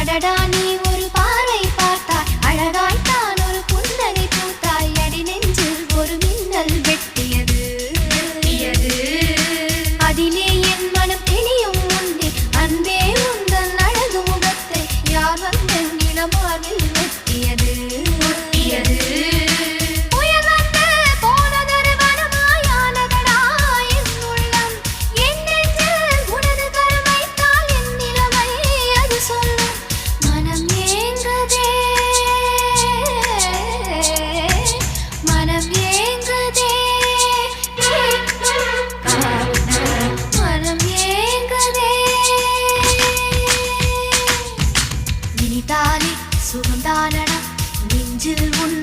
அடடா நீ ஒரு பார்வை பார்த்தாய், அழகாய்த்தான் ஒரு புன்னகை பூத்தாய், அடி நெஞ்சில் ஒரு மின்னல் வெட்டியது. அதிலே என் மனம் தெளியும் முன்னே அன்பே உந்தன் அழகு முகத்தை யார் வந்து நிலமாவில் வெட்டியது. சுகந்தானடா நெஞ்சில் உன்